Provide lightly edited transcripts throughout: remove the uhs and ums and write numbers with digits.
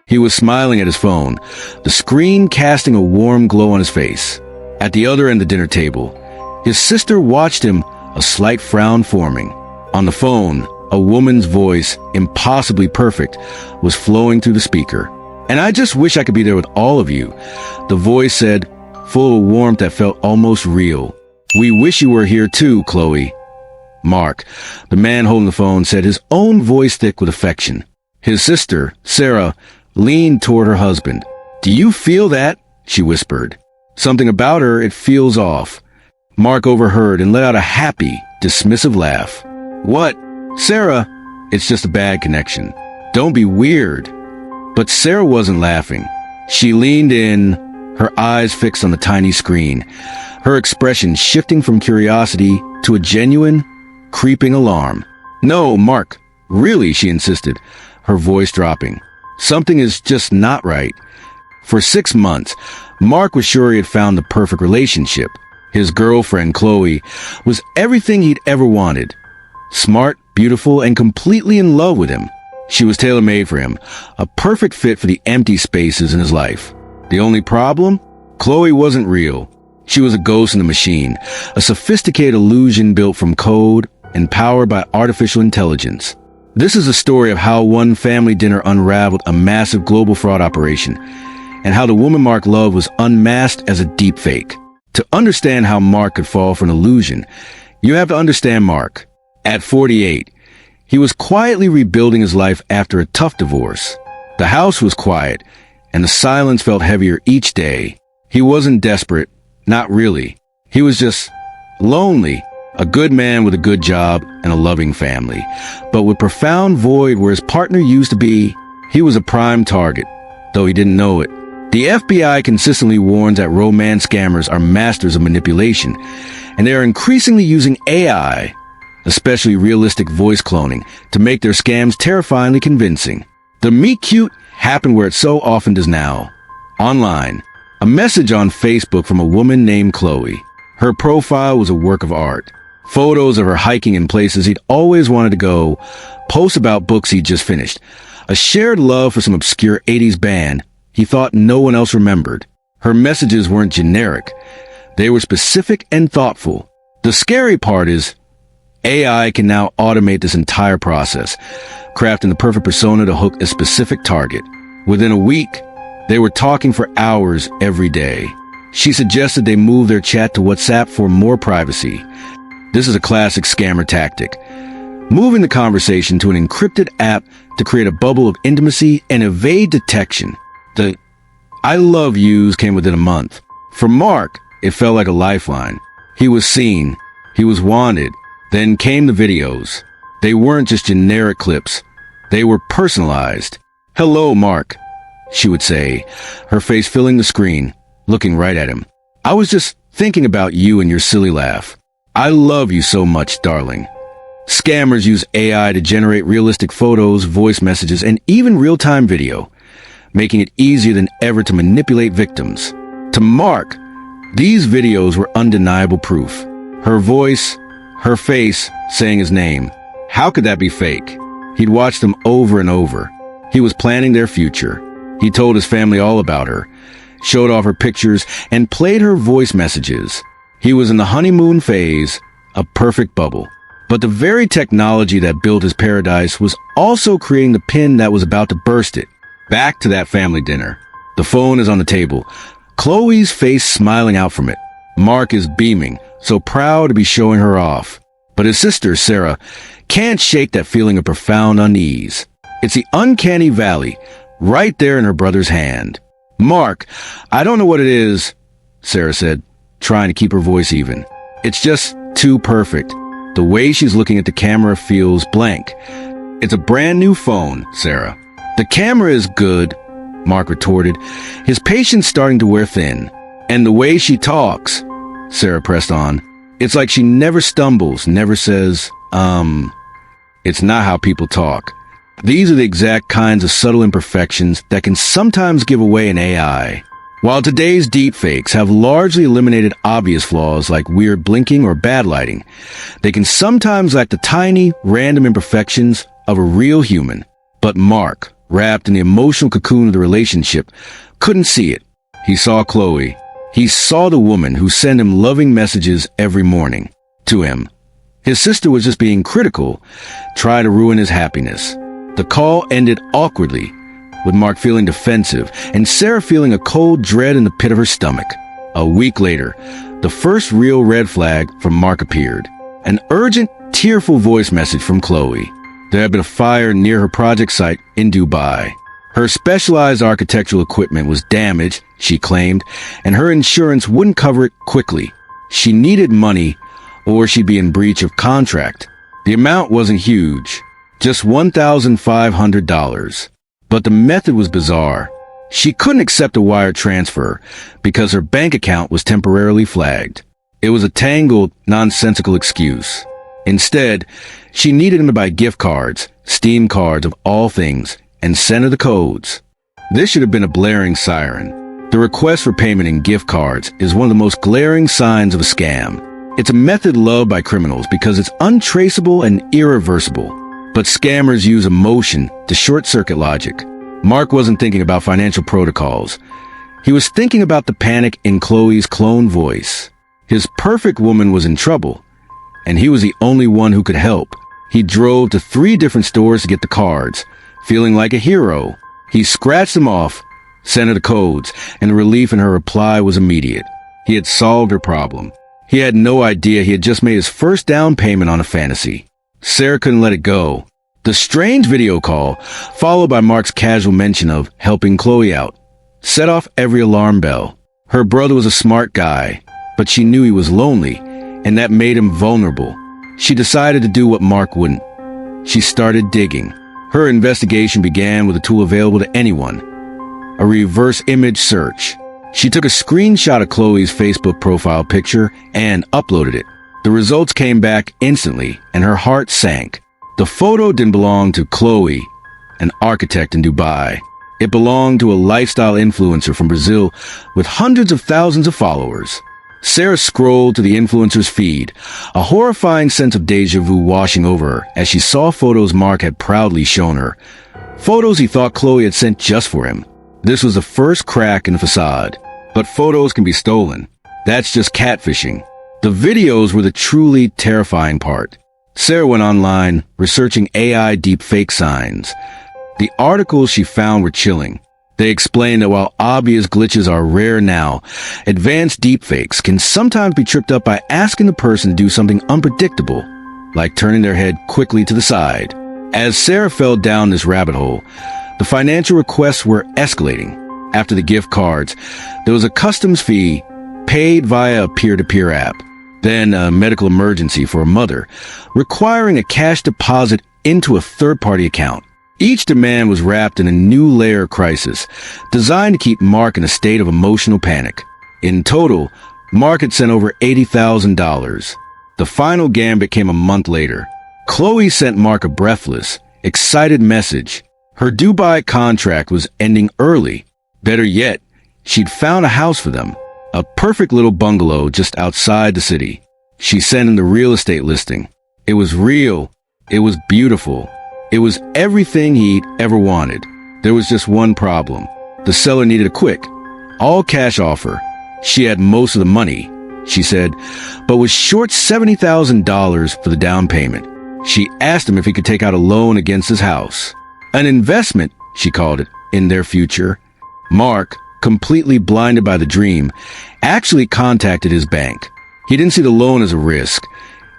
He was smiling at his phone, the screen casting a warm glow on his face. At the other end of the dinner table, his sister watched him, a slight frown forming. On the phone, a woman's voice, impossibly perfect, was flowing through the speaker. "And I just wish I could be there with all of you," the voice said, full of warmth that felt almost real. "We wish you were here too, Chloe." Mark, the man holding the phone, said, his own voice thick with affection. His sister, Sarah, leaned toward her husband. "Do you feel that?" she whispered. Something about her, it feels off. Mark overheard and let out a happy, dismissive laugh. "What? Sarah, it's just a bad connection. Don't be weird." But Sarah wasn't laughing. She leaned in, her eyes fixed on the tiny screen, her expression shifting from curiosity to a genuine, creeping alarm. "No, Mark, really," she insisted, her voice dropping. "Something is just not right." For 6 months, Mark was sure he had found the perfect relationship. His girlfriend, Chloe, was everything he'd ever wanted. Smart, beautiful, and completely in love with him. She was tailor-made for him, a perfect fit for the empty spaces in his life. The only problem? Chloe wasn't real. She was a ghost in the machine, a sophisticated illusion built from code and powered by artificial intelligence. This is a story of how one family dinner unraveled a massive global fraud operation, and how the woman Mark loved was unmasked as a deepfake. To understand how Mark could fall for an illusion, you have to understand Mark. At 48, he was quietly rebuilding his life after a tough divorce. The house was quiet, and the silence felt heavier each day. He wasn't desperate, not really. He was just lonely, a good man with a good job and a loving family. But with profound void where his partner used to be, he was a prime target, though he didn't know it. The FBI consistently warns that romance scammers are masters of manipulation, and they are increasingly using AI, especially realistic voice cloning, to make their scams terrifyingly convincing. The meet cute happened where it so often does now. Online. A message on Facebook from a woman named Chloe. Her profile was a work of art. Photos of her hiking in places he'd always wanted to go, posts about books he'd just finished, a shared love for some obscure 80s band he thought no one else remembered. Her messages weren't generic. They were specific and thoughtful. The scary part is, AI can now automate this entire process, crafting the perfect persona to hook a specific target. Within a week, they were talking for hours every day. She suggested they move their chat to WhatsApp for more privacy. This is a classic scammer tactic. Moving the conversation to an encrypted app to create a bubble of intimacy and evade detection. The "I love yous" came within a month. For Mark, it felt like a lifeline. He was seen. He was wanted. Then came the videos. They weren't just generic clips. They were personalized. "Hello, Mark," she would say, her face filling the screen, looking right at him. "I was just thinking about you and your silly laugh. I love you so much, darling." Scammers use AI to generate realistic photos, voice messages, and even real-time video, making it easier than ever to manipulate victims. To Mark, these videos were undeniable proof. Her voice, her face, saying his name. How could that be fake? He'd watched them over and over. He was planning their future. He told his family all about her, showed off her pictures, and played her voice messages. He was in the honeymoon phase, a perfect bubble. But the very technology that built his paradise was also creating the pin that was about to burst it. Back to that family dinner. The phone is on the table, Chloe's face smiling out from it. Mark is beaming, so proud to be showing her off. But his sister, Sarah, can't shake that feeling of profound unease. It's the uncanny valley, right there in her brother's hand. "Mark, I don't know what it is," Sarah said, trying to keep her voice even. "It's just too perfect. The way she's looking at the camera feels blank. It's a brand new phone, Sarah." "The camera is good," Mark retorted, his patience starting to wear thin. "And the way she talks," Sarah pressed on. "It's like she never stumbles, never says, It's not how people talk." These are the exact kinds of subtle imperfections that can sometimes give away an AI. While today's deepfakes have largely eliminated obvious flaws like weird blinking or bad lighting, they can sometimes lack the tiny, random imperfections of a real human. But Mark, wrapped in the emotional cocoon of the relationship, couldn't see it. He saw Chloe. He saw the woman who sent him loving messages every morning. To him, his sister was just being critical, trying to ruin his happiness. The call ended awkwardly, with Mark feeling defensive and Sarah feeling a cold dread in the pit of her stomach. A week later, the first real red flag from Mark appeared. An urgent, tearful voice message from Chloe. There had been a fire near her project site in Dubai. Her specialized architectural equipment was damaged, she claimed, and her insurance wouldn't cover it quickly. She needed money, or she'd be in breach of contract. The amount wasn't huge, just $1,500. But the method was bizarre. She couldn't accept a wire transfer because her bank account was temporarily flagged. It was a tangled, nonsensical excuse. Instead, she needed him to buy gift cards, Steam cards of all things, and send her the codes. This should have been a blaring siren. The request for payment in gift cards is one of the most glaring signs of a scam. It's a method loved by criminals because it's untraceable and irreversible. But scammers use emotion to short-circuit logic. Mark wasn't thinking about financial protocols. He was thinking about the panic in Chloe's clone voice. His perfect woman was in trouble, and he was the only one who could help. He drove to 3 different stores to get the cards, feeling like a hero. He scratched them off, sent her the codes, and the relief in her reply was immediate. He had solved her problem. He had no idea he had just made his first down payment on a fantasy. Sarah couldn't let it go. The strange video call, followed by Mark's casual mention of helping Chloe out, set off every alarm bell. Her brother was a smart guy, but she knew he was lonely, and that made him vulnerable. She decided to do what Mark wouldn't. She started digging. Her investigation began with a tool available to anyone, a reverse image search. She took a screenshot of Chloe's Facebook profile picture and uploaded it. The results came back instantly, and her heart sank. The photo didn't belong to Chloe, an architect in Dubai. It belonged to a lifestyle influencer from Brazil with hundreds of thousands of followers. Sarah scrolled to the influencer's feed, a horrifying sense of deja vu washing over her as she saw photos Mark had proudly shown her. Photos he thought Chloe had sent just for him. This was the first crack in the facade. But photos can be stolen. That's just catfishing. The videos were the truly terrifying part. Sarah went online, researching AI deepfake signs. The articles she found were chilling. They explained that while obvious glitches are rare now, advanced deepfakes can sometimes be tripped up by asking the person to do something unpredictable, like turning their head quickly to the side. As Sarah fell down this rabbit hole, the financial requests were escalating. After the gift cards, there was a customs fee paid via a peer-to-peer app. Then a medical emergency for a mother, requiring a cash deposit into a third-party account. Each demand was wrapped in a new layer of crisis, designed to keep Mark in a state of emotional panic. In total, Mark had sent over $80,000. The final gambit came a month later. Chloe sent Mark a breathless, excited message. Her Dubai contract was ending early. Better yet, she'd found a house for them. A perfect little bungalow just outside the city. She sent him the real estate listing. It was real. It was beautiful. It was everything he'd ever wanted. There was just one problem. The seller needed a quick, all-cash offer. She had most of the money, she said, but was short $70,000 for the down payment. She asked him if he could take out a loan against his house. An investment, she called it, in their future. Mark, completely blinded by the dream, actually contacted his bank. He didn't see the loan as a risk.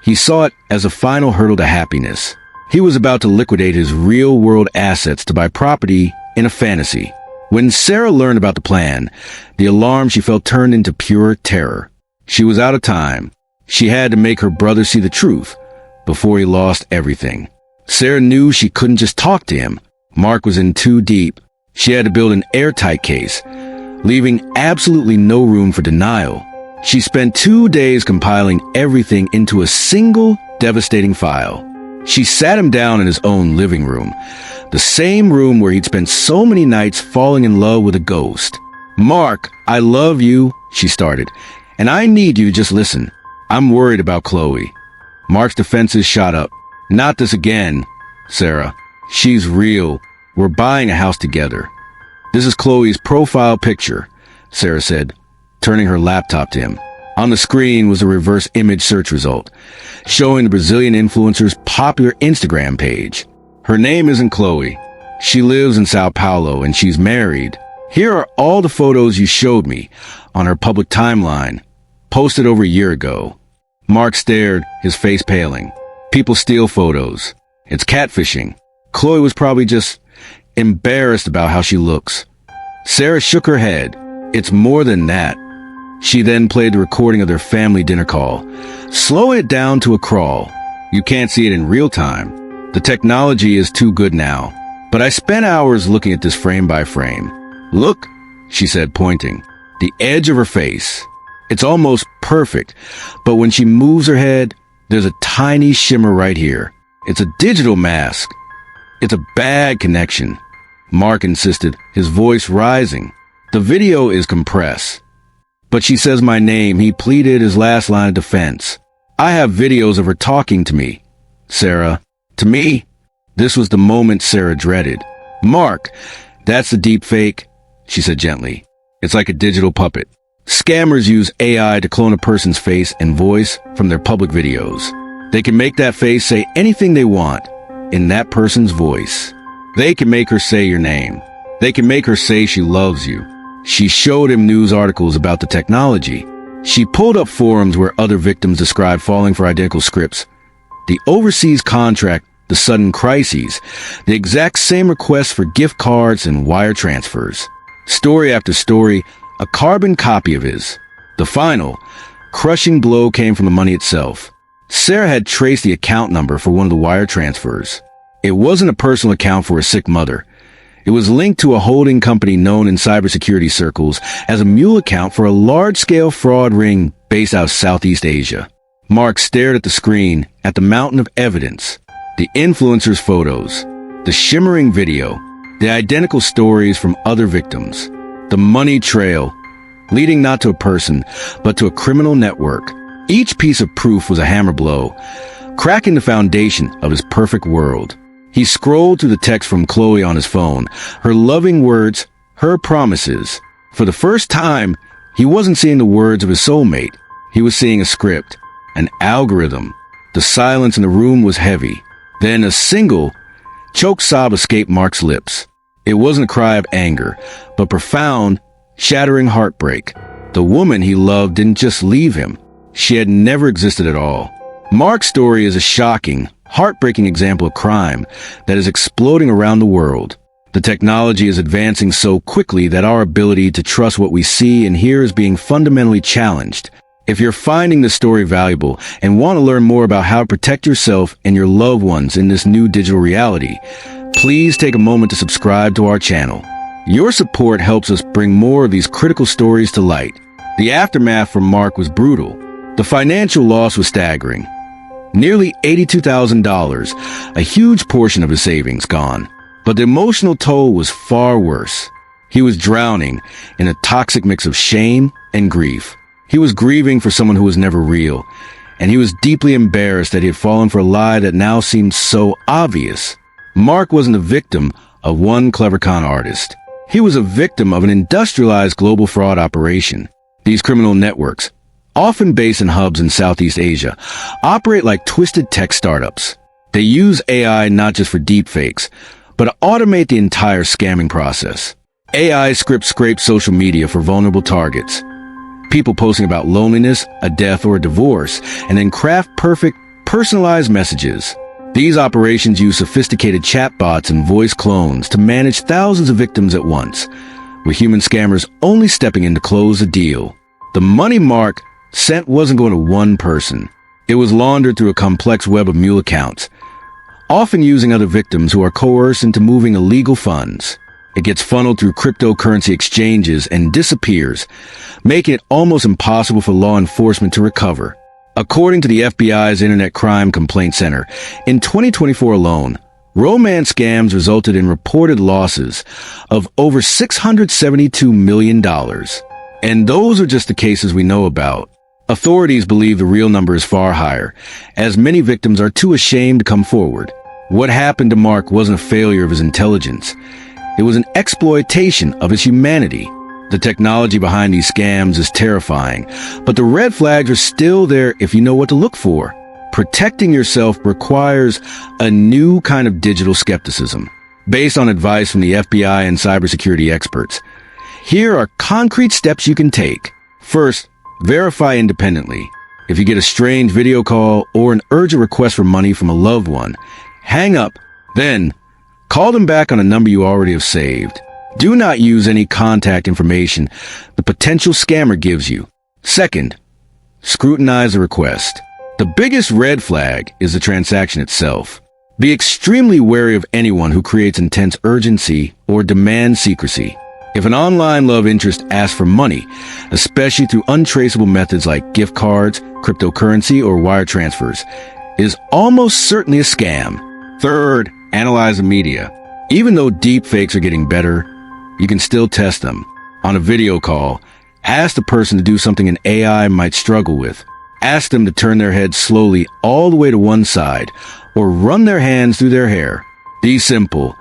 He saw it as a final hurdle to happiness. He was about to liquidate his real-world assets to buy property in a fantasy. When Sarah learned about the plan, the alarm she felt turned into pure terror. She was out of time. She had to make her brother see the truth before he lost everything. Sarah knew she couldn't just talk to him. Mark was in too deep. She had to build an airtight case, leaving absolutely no room for denial. She spent 2 days compiling everything into a single devastating file. She sat him down in his own living room, the same room where he'd spent so many nights falling in love with a ghost. "Mark, I love you," she started, "and I need you to just listen. I'm worried about Chloe." Mark's defenses shot up. "Not this again, Sarah. She's real. We're buying a house together. This is Chloe's profile picture, Sarah said, turning her laptop to him. On the screen was a reverse image search result, showing the Brazilian influencer's popular Instagram page. Her name isn't Chloe. She lives in Sao Paulo and she's married. Here are all the photos you showed me on her public timeline, posted over a year ago. Mark stared, his face paling. People steal photos. It's catfishing. Chloe was probably just embarrassed about how she looks. Sarah shook her head. It's more than that. She then played the recording of their family dinner call, slowing it down to a crawl. You can't see it in real time. The technology is too good now. But I spent hours looking at this frame by frame. Look, she said, pointing. The edge of her face. It's almost perfect, but when she moves her head, there's a tiny shimmer right here. It's a digital mask. It's a bad connection, Mark insisted, his voice rising. The video is compressed. But she says my name, he pleaded, his last line of defense. I have videos of her talking to me. Sarah, to me? This was the moment Sarah dreaded. Mark, that's the deep fake, she said gently. It's like a digital puppet. Scammers use AI to clone a person's face and voice from their public videos. They can make that face say anything they want in that person's voice. They can make her say your name. They can make her say she loves you. She showed him news articles about the technology. She pulled up forums where other victims described falling for identical scripts. The overseas contract, the sudden crises, the exact same requests for gift cards and wire transfers. Story after story, a carbon copy of his. The final, crushing blow came from the money itself. Sarah had traced the account number for one of the wire transfers. It wasn't a personal account for a sick mother. It was linked to a holding company known in cybersecurity circles as a mule account for a large-scale fraud ring based out of Southeast Asia. Mark stared at the screen, at the mountain of evidence, the influencers' photos, the shimmering video, the identical stories from other victims, the money trail, leading not to a person, but to a criminal network. Each piece of proof was a hammer blow, cracking the foundation of his perfect world. He scrolled through the text from Chloe on his phone, her loving words, her promises. For the first time, he wasn't seeing the words of his soulmate. He was seeing a script, an algorithm. The silence in the room was heavy. Then a single, choked sob escaped Mark's lips. It wasn't a cry of anger, but profound, shattering heartbreak. The woman he loved didn't just leave him. She had never existed at all. Mark's story is a shocking, heartbreaking example of crime that is exploding around the world. The technology is advancing so quickly that our ability to trust what we see and hear is being fundamentally challenged. If you're finding this story valuable and want to learn more about how to protect yourself and your loved ones in this new digital reality, please take a moment to subscribe to our channel. Your support helps us bring more of these critical stories to light. The aftermath for Mark was brutal. The financial loss was staggering. Nearly $82,000, a huge portion of his savings gone. But the emotional toll was far worse. He was drowning in a toxic mix of shame and grief. He was grieving for someone who was never real, and he was deeply embarrassed that he had fallen for a lie that now seemed so obvious. Mark wasn't a victim of one clever con artist. He was a victim of an industrialized global fraud operation. These criminal networks, often based in hubs in Southeast Asia, operate like twisted tech startups. They use AI not just for deepfakes, but to automate the entire scamming process. AI scripts scrape social media for vulnerable targets. People posting about loneliness, a death, or a divorce, and then craft perfect, personalized messages. These operations use sophisticated chatbots and voice clones to manage thousands of victims at once, with human scammers only stepping in to close the deal. The money Mark sent wasn't going to one person. It was laundered through a complex web of mule accounts, often using other victims who are coerced into moving illegal funds. It gets funneled through cryptocurrency exchanges and disappears, making it almost impossible for law enforcement to recover. According to the FBI's Internet Crime Complaint Center, in 2024 alone, romance scams resulted in reported losses of over $672 million. And those are just the cases we know about. Authorities believe the real number is far higher, as many victims are too ashamed to come forward. What happened to Mark wasn't a failure of his intelligence. It was an exploitation of his humanity. The technology behind these scams is terrifying, but the red flags are still there if you know what to look for. Protecting yourself requires a new kind of digital skepticism, based on advice from the FBI and cybersecurity experts. Here are concrete steps you can take. First, verify independently. If you get a strange video call or an urgent request for money from a loved one, hang up, then call them back on a number you already have saved. Do not use any contact information the potential scammer gives you. Second, scrutinize the request. The biggest red flag is the transaction itself. Be extremely wary of anyone who creates intense urgency or demands secrecy. If an online love interest asks for money, especially through untraceable methods like gift cards, cryptocurrency, or wire transfers, it is almost certainly a scam. Third, analyze the media. Even though deepfakes are getting better, you can still test them. On a video call, ask the person to do something an AI might struggle with. Ask them to turn their head slowly all the way to one side, or run their hands through their hair. These simple,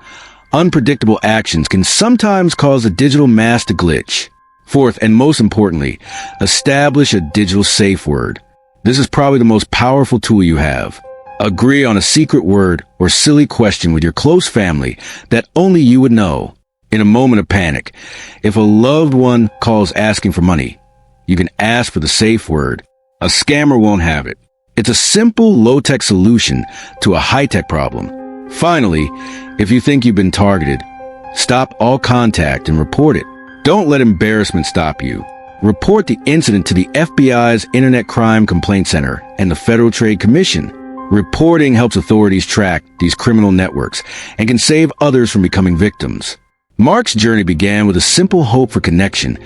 unpredictable actions can sometimes cause a digital mask to glitch. Fourth, and most importantly, establish a digital safe word. This is probably the most powerful tool you have. Agree on a secret word or silly question with your close family that only you would know. In a moment of panic, if a loved one calls asking for money, you can ask for the safe word. A scammer won't have it. It's a simple, low-tech solution to a high-tech problem. Finally, if you think you've been targeted, stop all contact and report it. Don't let embarrassment stop you. Report the incident to the FBI's Internet Crime Complaint Center and the Federal Trade Commission. Reporting helps authorities track these criminal networks and can save others from becoming victims. Mark's journey began with a simple hope for connection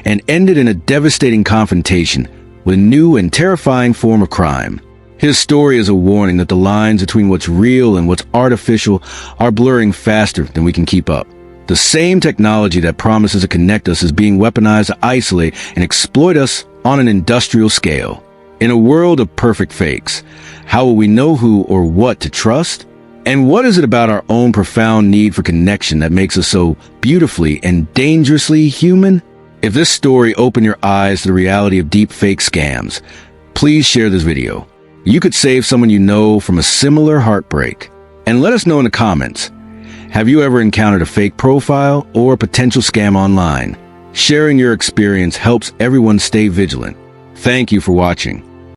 and ended in a devastating confrontation with a new and terrifying form of crime. His story is a warning that the lines between what's real and what's artificial are blurring faster than we can keep up. The same technology that promises to connect us is being weaponized to isolate and exploit us on an industrial scale. In a world of perfect fakes, how will we know who or what to trust? And what is it about our own profound need for connection that makes us so beautifully and dangerously human? If this story opened your eyes to the reality of deep fake scams, please share this video. You could save someone you know from a similar heartbreak. And let us know in the comments, have you ever encountered a fake profile or a potential scam online? Sharing your experience helps everyone stay vigilant. Thank you for watching.